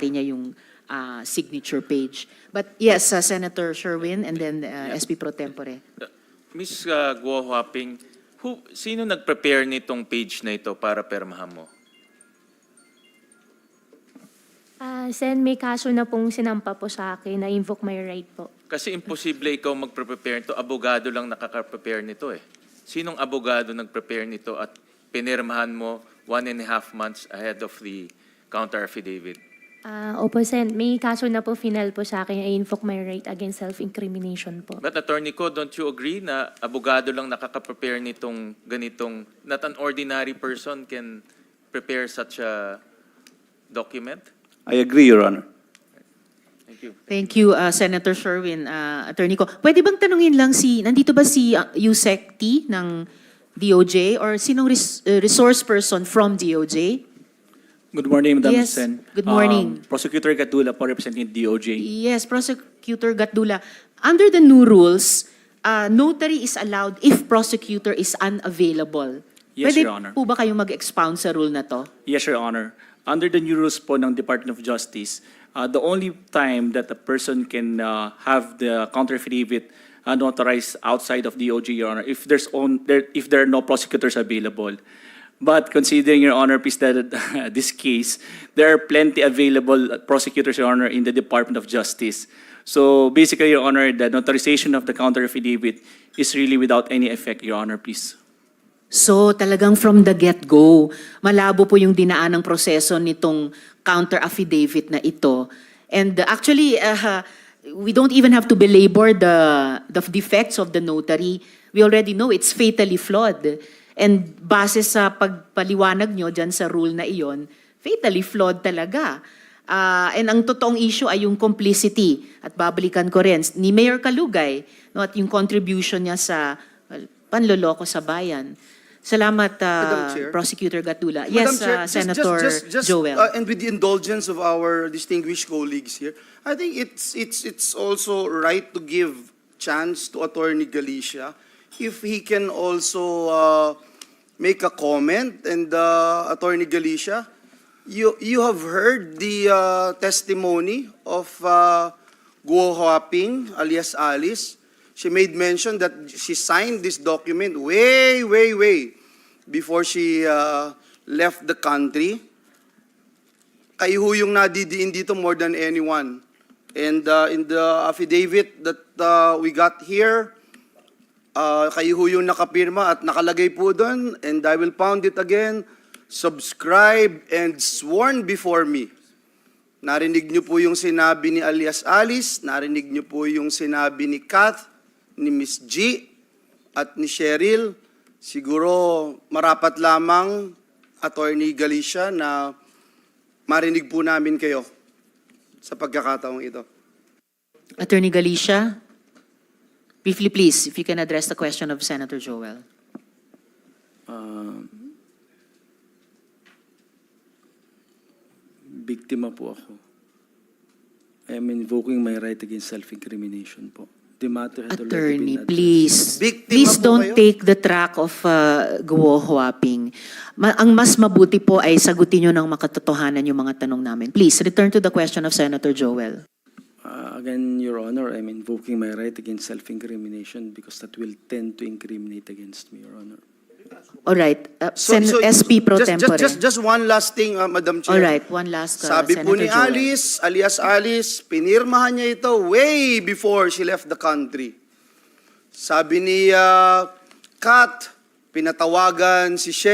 binabari niya yung signature page. But yes, Senator Sherwin and then SP Pro Tempore. Ms. Guo Huaping, sino nag-prepare nitong page na ito para permahan mo? Sen, may kaso na pong sinampa po sa akin na invoke my right po. Kasi imposible ikaw mag-prepare nito. Abogado lang nakaka-prepare nito eh. Sinong abogado nag-prepare nito at pinirmahan mo 1.5 months ahead of the counter-affidavit? Opo, Sen, may kaso na po final po sa akin na invoke my right against self-incrimination po. But Attorney Ko, don't you agree na abogado lang nakaka-prepare nitong ganitong, not an ordinary person can prepare such a document? I agree, Your Honor. Thank you. Thank you, Senator Sherwin. Attorney ko, pwede bang tanungin lang nandito ba si Yusek T ng DOJ or sinong resource person from DOJ? Good morning, Madam Yes, Sen. good morning. Prosecutor Gatula po representing DOJ. Yes, Prosecutor Gatdula. Under the new rules, notary is allowed if prosecutor is unavailable. Yes, Pwede Your Honor. po ba kayong mag-expound sa rule na to? Yes, Your Honor. Under the new rules po ng Department of Justice, the only time that a person can have the counter-affidavit notarized outside of DOJ, Your Honor, if there are no prosecutors available. But considering, Your Honor, please, that this case, there are plenty available prosecutors, Your Honor, in the Department of Justice. So basically, Your Honor, the notarization of the counter-affidavit is really without any effect, Your Honor, please. So talagang from the get-go, malabo po yung dinaan ng proseso nitong counter-affidavit na ito. And actually, we don't even have to belabor the defects of the notary. We already know it's fatally flawed. And base sa pagpaliwanag nyo dyan sa rule na iyon, fatally flawed talaga. And ang totoong issue ay yung complicity. At babalikan ko rin, ni Mayor Kalugay, no, at yung contribution niya sa panloloko sa bayan. Salamat, Prosecutor Gatdula. Yes, Senator Joel. And with the indulgence of our distinguished colleagues here, I think it's also right to give chance to Attorney Galicia if he can also make a comment. And Attorney Galicia, you have heard the testimony of Guo Huaping alias Alice. She made mention that she signed this document way before she left the country. Kayo ho yung nadidiin dito more than anyone. And in the affidavit that we got here, kayo ho yung nakapirma at nakalagay po doon, and I will pound it again, subscribed and sworn before me. Narinig niyo po yung sinabi ni alias Alice, narinig niyo po yung sinabi ni Kath, ni Miss G, at ni Cheryl. Siguro marapat lamang, Attorney Galicia, na marinig po namin kayo sa pagkakataong ito. Attorney Galicia, briefly please, if you can address the question of Senator Joel. Biktima po ako. I am invoking my right against self-incrimination po. The matter had already Attorney, been addressed. please. Biktima Please po don't kayo? take the track of Guo Huaping. Ang mas mabuti po ay sagutin nyo ng makatotohanan yung mga tanong namin. Please, return to the question of Senator Joel. Again, Your Honor, I'm invoking my right against self-incrimination because that will tend to incriminate against me, Your Honor. All right. SP Pro Tempore. Just one last thing, Madam Chair. All right, one last, Sabi Senator po ni Joel. Alice, alias Alice, pinirmahan niya ito way before she left the country. Sabi ni Kat, pinatawagan si Sherry